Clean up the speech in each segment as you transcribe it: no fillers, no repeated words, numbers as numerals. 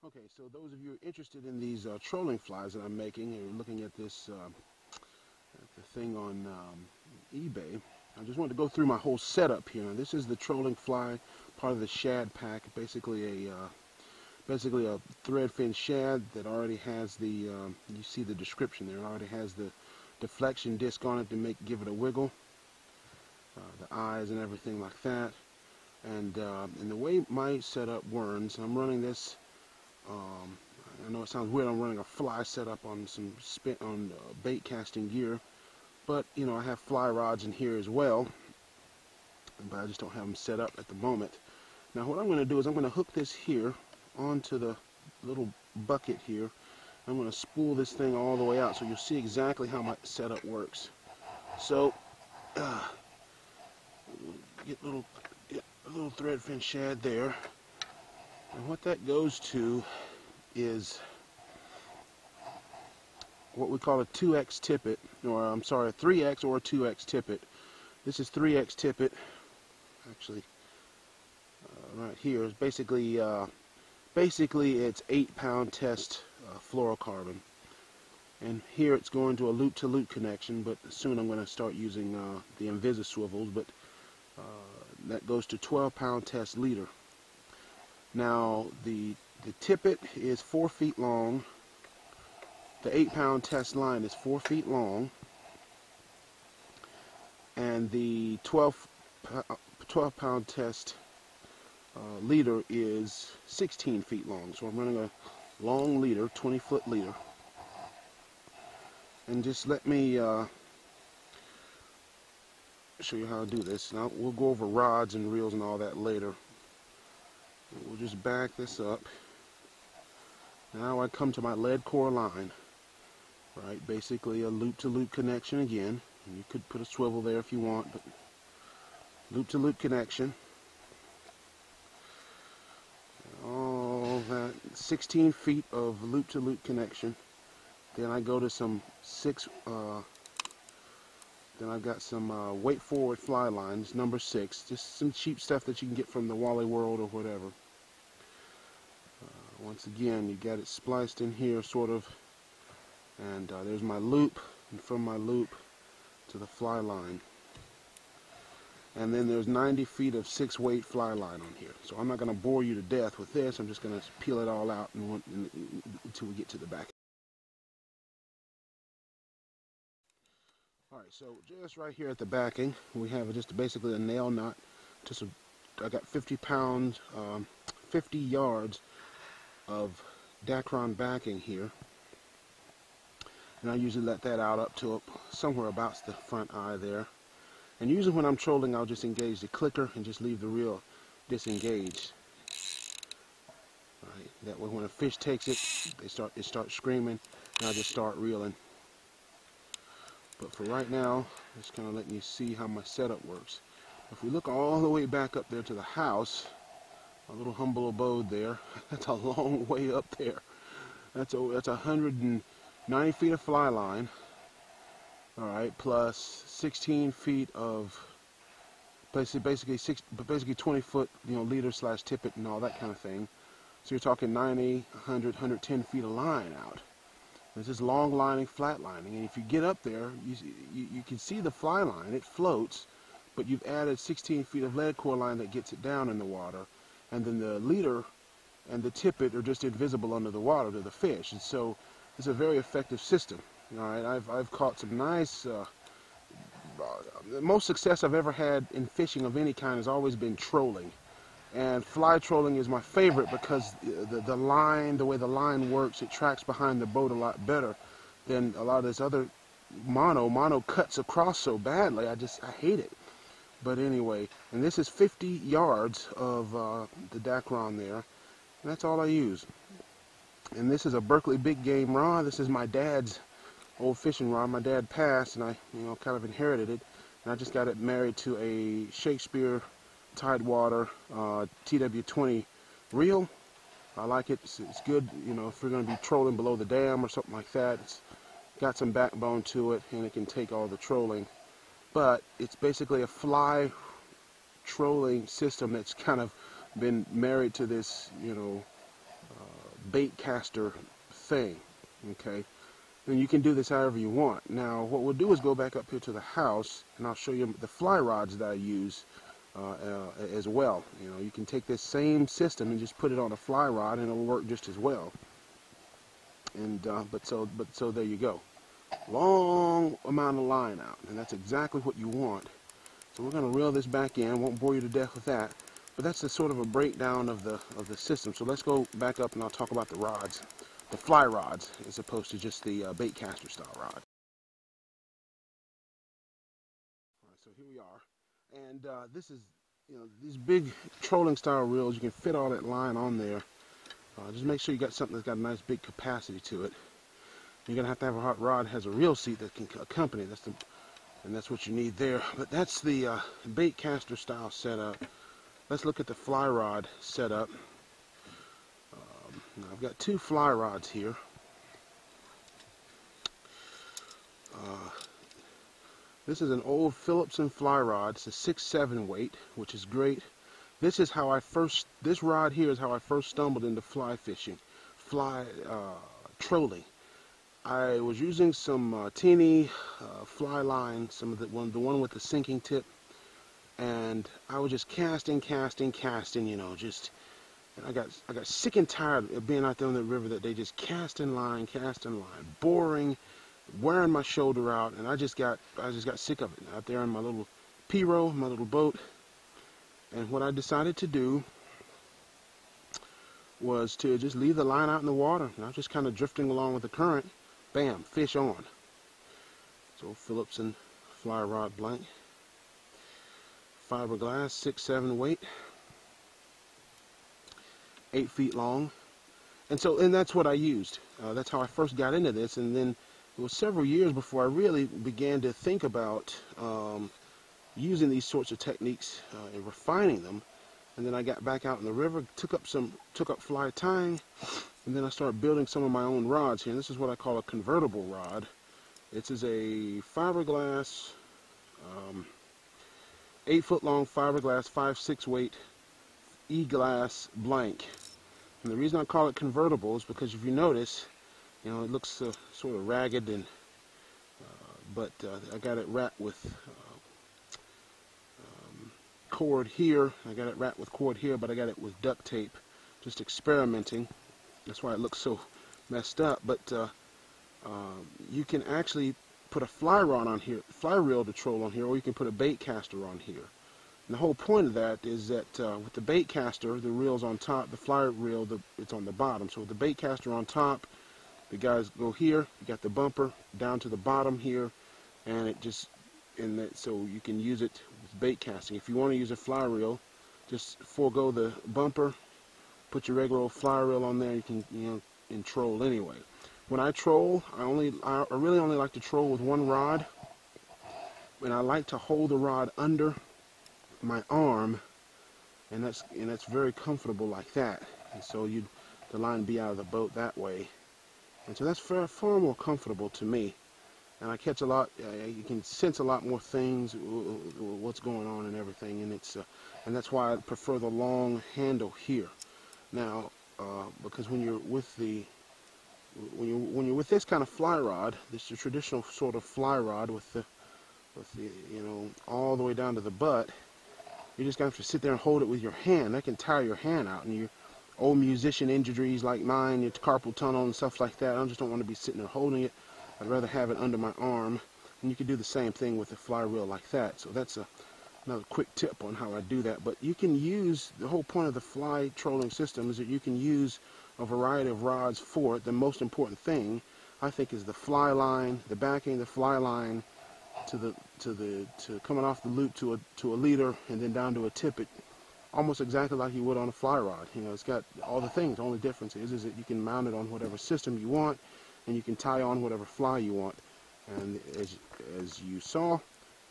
Okay, so those of you interested in these trolling flies that I'm making, and you're looking at this at the thing on eBay, I just wanted to go through my whole setup here. This is the trolling fly, part of the shad pack, basically a thread fin shad that already has the, you see the description there, it already has the deflection disc on it to give it a wiggle, the eyes and everything like that. And the way my setup runs, I'm running this. I know it sounds weird. I'm running a fly setup on some bait casting gear, but you know I have fly rods in here as well, but I just don't have them set up at the moment. Now what I'm going to do is I'm going to hook this here onto the little bucket here. I'm going to spool this thing all the way out so you'll see exactly how my setup works. So get a little thread fin shad there, and what that goes to is what we call a 2x tippet, or I'm sorry, a 3x or a 2x tippet. This is 3x tippet. Actually, right here is basically it's 8-pound test fluorocarbon, and here it's going to a loop-to-loop connection. But soon I'm going to start using the Invisiswivels, but that goes to 12-pound test leader. Now the tippet is 4 feet long. The 8-pound test line is 4 feet long, and the 12-pound test leader is 16 feet long. So I'm running a long leader, 20-foot leader. And just let me show you how to do this. Now we'll go over rods and reels and all that later. We'll just back this up. Now I come to my lead core line. Right, basically a loop-to-loop connection again. You could put a swivel there if you want, but loop-to-loop connection. All that 16 feet of loop-to-loop connection. Then I go to some then I've got some weight forward fly lines, number 6. Just some cheap stuff that you can get from the Wally World or whatever. Once again, you got it spliced in here, sort of. And there's my loop, and from my loop to the fly line. And then there's 90 feet of 6-weight fly line on here. So I'm not going to bore you to death with this. I'm just going to peel it all out until we get to the back. Alright, so just right here at the backing, we have just basically a nail nut. I got 50 pounds, 50 yards of Dacron backing here. And I usually let that out up to somewhere about the front eye there. And usually when I'm trolling, I'll just engage the clicker and just leave the reel disengaged. Right. That way when a fish takes it, it starts screaming, and I just start reeling. But for right now, just kind of letting you see how my setup works. If we look all the way back up there to the house, a little humble abode there, that's a long way up there. That's 190 feet of fly line, all right, plus 16 feet of basically 20-foot, leader / tippet and all that kind of thing. So you're talking 90, 100, 110 feet of line out. This is long lining, flat lining, and if you get up there, you can see the fly line. It floats, but you've added 16 feet of lead core line that gets it down in the water, and then the leader and the tippet are just invisible under the water to the fish. And so it's a very effective system. All right, I've caught some nice. The most success I've ever had in fishing of any kind has always been trolling, and fly trolling is my favorite because the line, the way the line works, it tracks behind the boat a lot better than a lot of this other mono cuts across so badly. I hate it. But anyway, and this is 50 yards of the Dacron there, and that's all I use. And this is a Berkeley Big Game rod. This is my dad's old fishing rod. My dad passed, and I, kind of inherited it. And I just got it married to a Shakespeare Tidewater TW20 reel. I like it. It's good, if you're going to be trolling below the dam or something like that. It's got some backbone to it, and it can take all the trolling. But it's basically a fly trolling system that's kind of been married to this, bait caster thing, okay? And you can do this however you want. Now, what we'll do is go back up here to the house, and I'll show you the fly rods that I use as well. You know, you can take this same system and just put it on a fly rod, and it'll work just as well. And but so there you go. Long amount of line out, and that's exactly what you want. So we're going to reel this back in. Won't bore you to death with that, but that's the sort of a breakdown of the system. So let's go back up, and I'll talk about the rods, the fly rods, as opposed to just the bait caster style rod. All right, so here we are, and this is, you know, these big trolling style reels. You can fit all that line on there. Just make sure you got something that's got a nice big capacity to it. You're gonna have to have a hot rod that has a reel seat that can accompany it. And that's what you need there. But that's the bait caster style setup. Let's look at the fly rod setup. Now I've got two fly rods here. This is an old Phillips fly rod. It's a 6/7 weight, which is great. This rod here is how I first stumbled into fly fishing, trolling. I was using some teeny fly line, the one with the sinking tip, and I was just casting, you know, I got sick and tired of being out there on the river that day, just casting line, boring, wearing my shoulder out, and I just got sick of it out there in my little pirogue, my little boat. And what I decided to do was to just leave the line out in the water, and I was just kind of drifting along with the current. Bam, fish on. So Phillips fly rod blank, fiberglass, 6/7 weight, 8 feet long, and that's what I used. That's how I first got into this, and then it was several years before I really began to think about using these sorts of techniques and refining them. And then I got back out in the river, took up fly tying, and then I started building some of my own rods here. And this is what I call a convertible rod. This is a fiberglass, 8 foot long fiberglass, 5/6 weight E-glass blank. And the reason I call it convertible is because if you notice, you know, it looks sort of ragged, and but I got it wrapped with cord here. I got it wrapped with cord here, but I got it with duct tape, just experimenting. That's why it looks so messed up. But you can actually put a fly rod on here, fly reel to troll on here, or you can put a bait caster on here. And the whole point of that is that with the bait caster, the reel's on top, the fly reel, it's on the bottom. So with the bait caster on top, the guys go here, you got the bumper down to the bottom here, and it just, so you can use it with bait casting. If you want to use a fly reel, just forego the bumper, put your regular old fly reel on there. You can, you know, and troll anyway. When I troll, I really only like to troll with one rod, and I like to hold the rod under my arm, and that's very comfortable like that. And so the line be out of the boat that way, and so that's far more comfortable to me. And I catch a lot. You can sense a lot more things, what's going on and everything, and and that's why I prefer the long handle here. Now, because when you're with this kind of fly rod, this is a traditional sort of fly rod with the you know, all the way down to the butt, you're just gonna have to sit there and hold it with your hand. That can tire your hand out, and your old musician injuries like mine, your carpal tunnel and stuff like that. I just don't want to be sitting there holding it. I'd rather have it under my arm, and you can do the same thing with a fly reel like that. So that's another quick tip on how I do that. But you can use, the whole point of the fly trolling system is that you can use a variety of rods for it. The most important thing, I think, is the fly line, the backing, the fly line to coming off the loop to a leader, and then down to a tippet, almost exactly like you would on a fly rod. You know, it's got all the things. The only difference is that you can mount it on whatever system you want, and you can tie on whatever fly you want. And as you saw,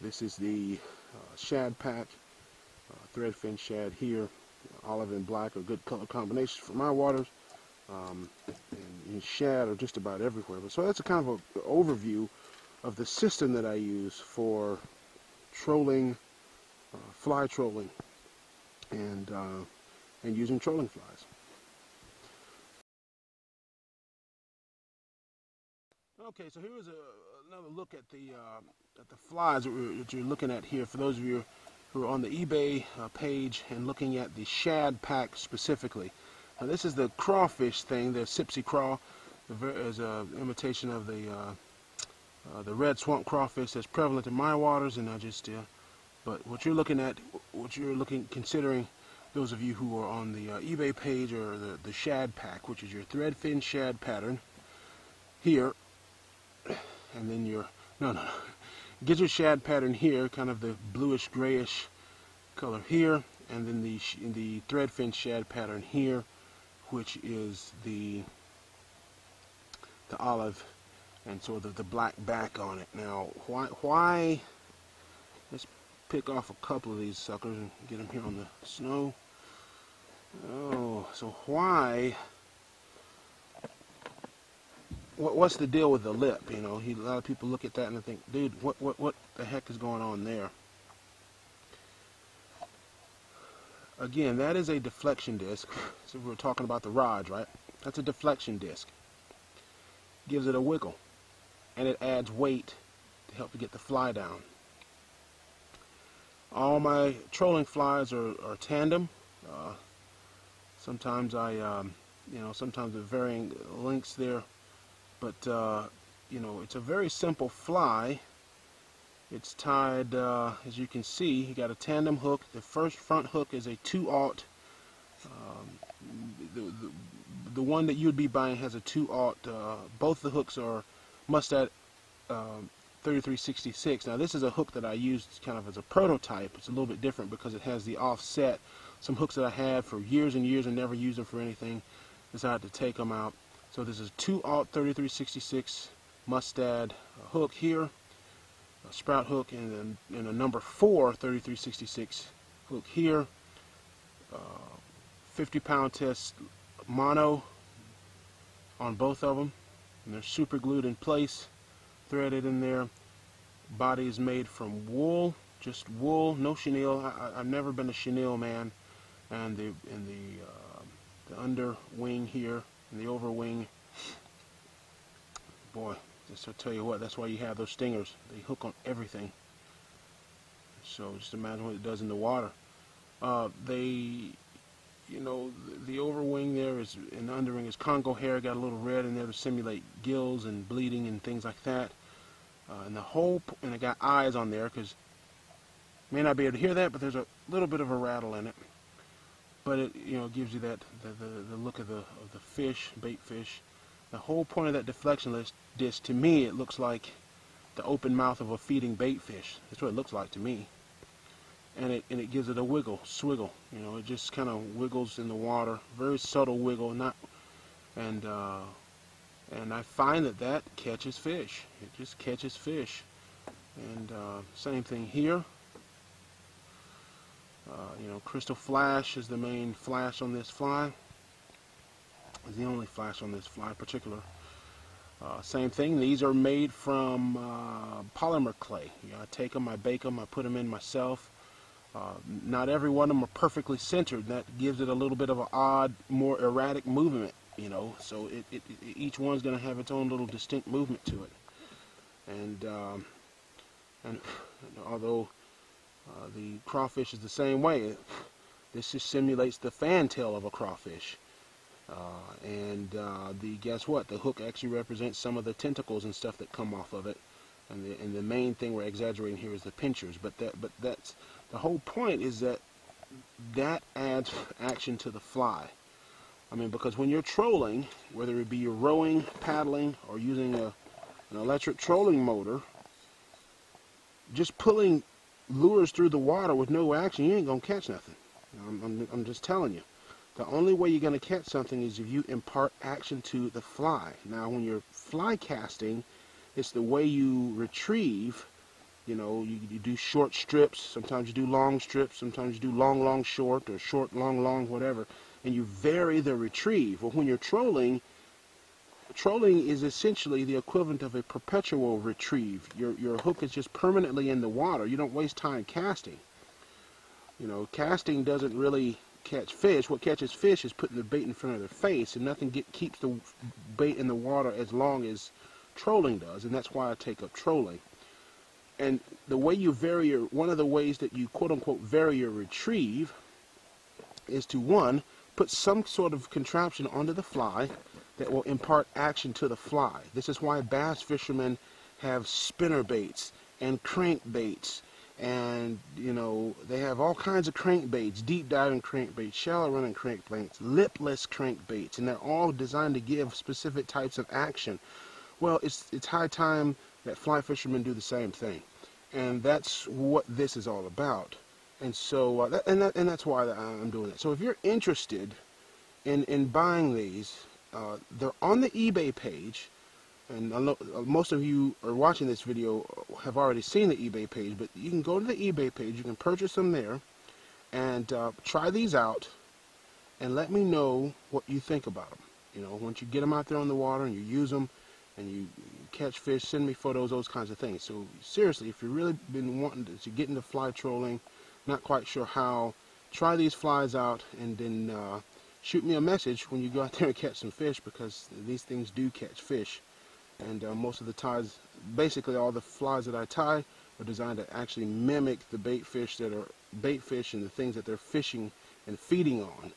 this is the shad pack, threadfin shad here. Olive and black are good color combinations for my waters, and shad are just about everywhere. But so that's a kind of an overview of the system that I use for trolling, fly trolling, and using trolling flies. Okay, so here's another look at the flies that you're looking at here. For those of you who are on the eBay page and looking at the shad pack specifically. Now this is the crawfish thing, the Sipsy craw, is an imitation of the red swamp crawfish that's prevalent in my waters, and but what you're looking at, considering those of you who are on the eBay page, or the shad pack, which is your thread fin shad pattern here. And then no. Get your shad pattern here, kind of the bluish grayish color here, and then the thread fin shad pattern here, which is the olive and sort of the black back on it. Now, why? Let's pick off a couple of these suckers and get them here on the snow. Oh, so why? What's the deal with the lip? You know, a lot of people look at that and they think, dude, what the heck is going on there? Again, that is a deflection disc. So we were talking about the rods, right? That's a deflection disc. Gives it a wiggle, and it adds weight to help to get the fly down. All my trolling flies are tandem. Sometimes sometimes at varying lengths there. But, it's a very simple fly. It's tied, as you can see, you got a tandem hook. The first front hook is a 2/0. The one that you'd be buying has a 2/0. Both the hooks are Mustad 3366. Now, this is a hook that I used kind of as a prototype. It's a little bit different because it has the offset. Some hooks that I had for years and years and never used them for anything, decided to take them out. So this is 2/0 3366 Mustad hook here, a sprout hook, and a number 4 3366 hook here. 50-pound test mono on both of them, and they're super glued in place, threaded in there. Body is made from wool, just wool, no chenille. I've never been a chenille man. And the under wing here, and the over wing, boy, just to tell you what, that's why you have those stingers. They hook on everything. So just imagine what it does in the water. The over wing there is, and the under wing is Congo hair. Got a little red in there to simulate gills and bleeding and things like that. And I got eyes on there, because you may not be able to hear that, but there's a little bit of a rattle in it. But it gives you that the look of the fish, bait fish. The whole point of that deflection disc, to me, it looks like the open mouth of a feeding bait fish. That's what it looks like to me. And it gives it a wiggle, swiggle. It just kind of wiggles in the water, very subtle wiggle. And I find that catches fish. It just catches fish. And same thing here. Crystal flash is the main flash on this fly. It's the only flash on this fly in particular. Same thing. These are made from polymer clay. I take them, I bake them, I put them in myself. Not every one of them are perfectly centered. That gives it a little bit of an odd, more erratic movement. So each one's going to have its own little distinct movement to it. And although the crawfish is the same way. This just simulates the fantail of a crawfish. Guess what? The hook actually represents some of the tentacles and stuff that come off of it. And the main thing we're exaggerating here is the pinchers. But that's the whole point, is that adds action to the fly. I mean, because when you're trolling, whether it be you're rowing, paddling, or using an electric trolling motor, just pulling lures through the water with no action, you ain't gonna catch nothing. I'm just telling you. The only way you're gonna catch something is if you impart action to the fly. Now, when you're fly casting, it's the way you retrieve. You do short strips. Sometimes you do long strips. Sometimes you do long, short, or short, long, whatever. And you vary the retrieve. Well, when you're trolling is essentially the equivalent of a perpetual retrieve. Your hook is just permanently in the water. You don't waste time casting. Casting doesn't really catch fish. What catches fish is putting the bait in front of their face, and nothing keeps the bait in the water as long as trolling does, and that's why I take up trolling. And the way you vary your, one of the ways that you quote-unquote vary your retrieve is to, one, put some sort of contraption onto the fly that will impart action to the fly. This is why bass fishermen have spinner baits and crankbaits, and you know, they have all kinds of crankbaits, deep diving crankbaits, shallow running crankbaits, lipless crankbaits, and they're all designed to give specific types of action. Well, it's high time that fly fishermen do the same thing, and that's what this is all about. And so, that's why I'm doing it. So, if you're interested in buying these, they're on the eBay page, and I know most of you are watching this video have already seen the eBay page, but you can go to the eBay page, you can purchase them there, and try these out, and let me know what you think about them. You know, once you get them out there on the water and you use them, and you catch fish, send me photos, those kinds of things. So seriously, if you've really been wanting to get into fly trolling, not quite sure how, try these flies out, and then shoot me a message when you go out there and catch some fish, because these things do catch fish. And most of the ties, basically all the flies that I tie are designed to actually mimic the bait fish that are bait fish and the things that they're fishing and feeding on.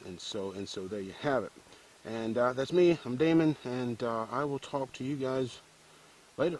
And so there you have it. And that's me. I'm Damon, and I will talk to you guys later.